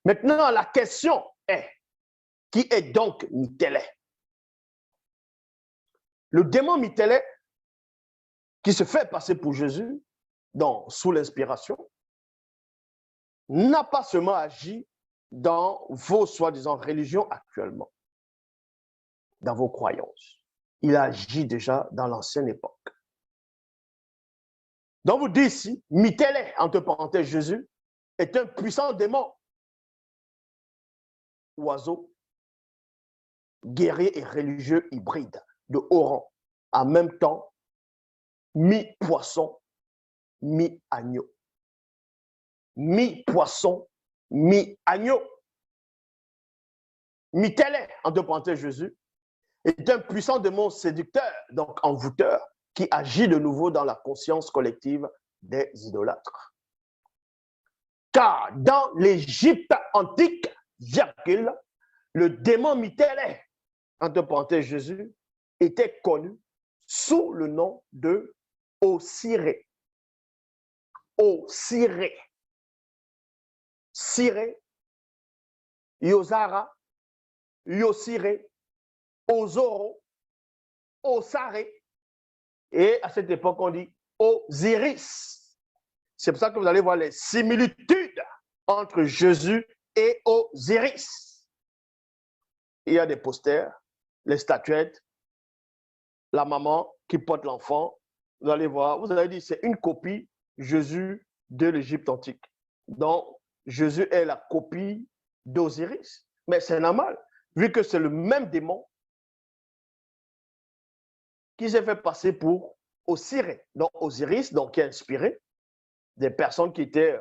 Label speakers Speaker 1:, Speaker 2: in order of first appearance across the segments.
Speaker 1: Maintenant, la question est, qui est donc Mitélet? Le démon Mitélet, qui se fait passer pour Jésus, sous l'inspiration, n'a pas seulement agi dans vos soi-disant religions actuellement, dans vos croyances. Il agit déjà dans l'ancienne époque. Donc vous dites ici, Mitélet, entre parenthèses, Jésus, est un puissant démon, oiseau, guerrier et religieux hybride de haut rang, en même temps, mi-poisson, mi-agneau. Mi-poisson, mi-agneau. Mitélet, entre parenthèses, Jésus, est un puissant démon séducteur, donc envoûteur, qui agit de nouveau dans la conscience collective des idolâtres. Car dans l'Égypte antique, virgule, le démon Mitélet, entre parenthèses Jésus, était connu sous le nom de Osiré. Osiré. Siré, Yozara, Yosiré, Ozoro, Osaré. Et à cette époque, on dit Osiris. C'est pour ça que vous allez voir les similitudes entre Jésus et Osiris. Il y a des posters, les statuettes, la maman qui porte l'enfant. Vous allez voir, vous allez dire, c'est une copie Jésus de l'Égypte antique. Donc, Jésus est la copie d'Osiris. Mais c'est normal, vu que c'est le même démon qui s'est fait passer pour Osiré. Donc, Osiris, donc, qui a inspiré des personnes qui étaient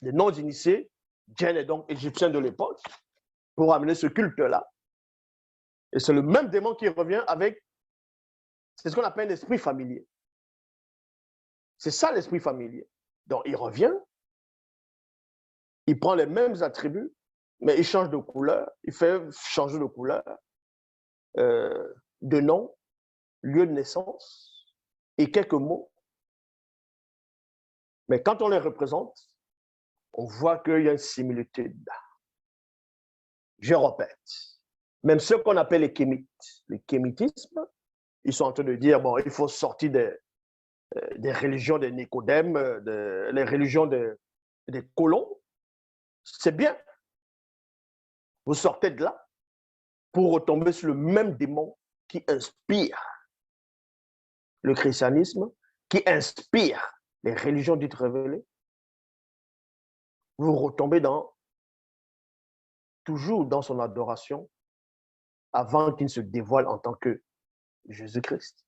Speaker 1: des non-initiés, djinns et donc égyptiens de l'époque, pour amener ce culte-là. Et c'est le même démon qui revient avec, c'est ce qu'on appelle l'esprit familier. C'est ça l'esprit familier. Donc, il revient, il prend les mêmes attributs, mais il change de couleur, il fait changer de couleur, de nom, lieu de naissance et quelques mots. Mais quand on les représente, on voit qu'il y a une similitude. Je répète, même ceux qu'on appelle les kémites, le kémitisme, ils sont en train de dire, bon, il faut sortir des religions des Nicodèmes, les religions des colons. C'est bien. Vous sortez de là pour retomber sur le même démon qui inspire le christianisme, qui inspire les religions dites révélées. Vous retombez toujours dans son adoration avant qu'il ne se dévoile en tant que Jésus-Christ.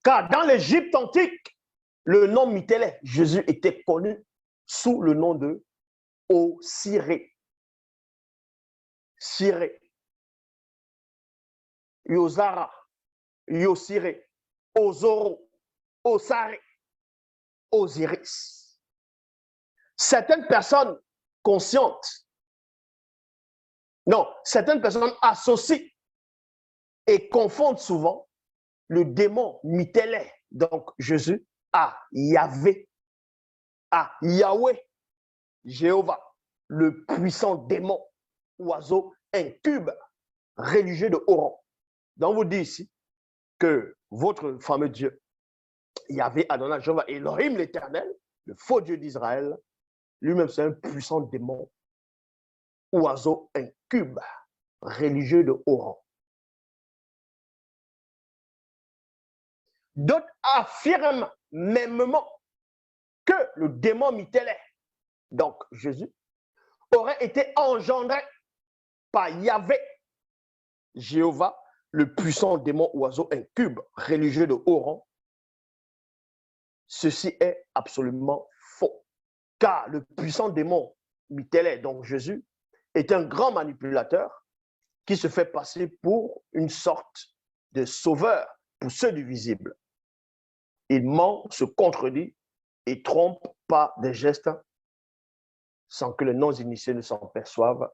Speaker 1: Car dans l'Égypte antique, le nom Mitélet, Jésus était connu sous le nom de Osiré. Siré. Yozara. Yosiré. Ozoro. Osaré. Osiris. Certaines personnes conscientes, certaines personnes associent et confondent souvent le démon Mitélet, donc Jésus, à Yahvé, à Yahweh, Jéhovah, le puissant démon, oiseau, incube, religieux de haut rang. Donc, on vous dit ici que votre fameux Dieu, Yahvé, Adonai, Jéhovah, Elohim l'Éternel, le faux Dieu d'Israël, lui-même, c'est un puissant démon, oiseau, incube, religieux de haut rang. D'autres affirment mêmement que le démon Mitélet, donc Jésus, aurait été engendré par Yahvé, Jéhovah, le puissant démon oiseau incube, religieux de haut rang. Ceci est absolument faux, car le puissant démon Mitélet, donc Jésus, est un grand manipulateur qui se fait passer pour une sorte de sauveur pour ceux du visible. Il ment, se contredit et trompe par des gestes sans que les non-initiés ne s'en perçoivent,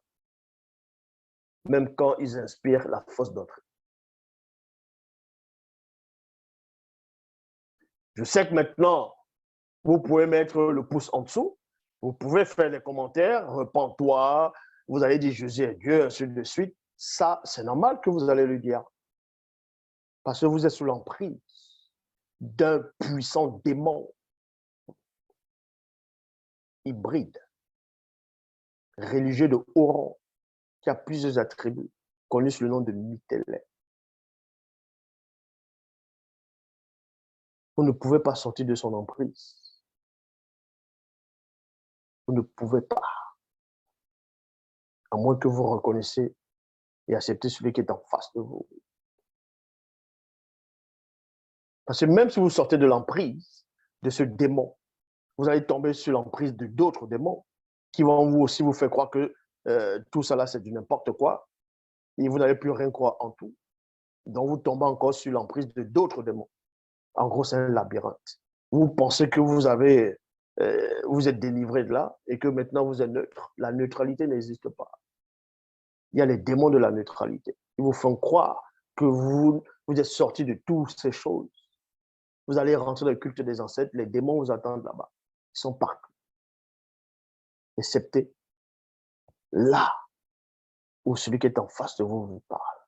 Speaker 1: même quand ils inspirent la fausse doctrine. Je sais que maintenant, vous pouvez mettre le pouce en dessous Vous pouvez faire des commentaires, repens-toi, vous allez dire Jésus est Dieu, ainsi de suite. Ça, c'est normal que vous allez lui dire. Parce que vous êtes sous l'emprise d'un puissant démon hybride, religieux de haut rang, qui a plusieurs attributs, connu sous le nom de Mythélè. Vous ne pouvez pas sortir de son emprise. Vous ne pouvez pas, à moins que vous reconnaissiez et acceptez celui qui est en face de vous. Parce que même si vous sortez de l'emprise de ce démon, vous allez tomber sur l'emprise de d'autres démons qui vont vous aussi vous faire croire que tout ça là, c'est du n'importe quoi et vous n'allez plus rien croire en tout. Donc, vous tombez encore sur l'emprise de d'autres démons. En gros, c'est un labyrinthe. Vous pensez que vous êtes délivré de là et que maintenant vous êtes neutre. La neutralité n'existe pas. Il y a les démons de la neutralité. Ils vous font croire que vous êtes sorti de toutes ces choses. Vous allez rentrer dans le culte des ancêtres, les démons vous attendent là-bas. Ils sont partout. Excepté là où celui qui est en face de vous vous parle.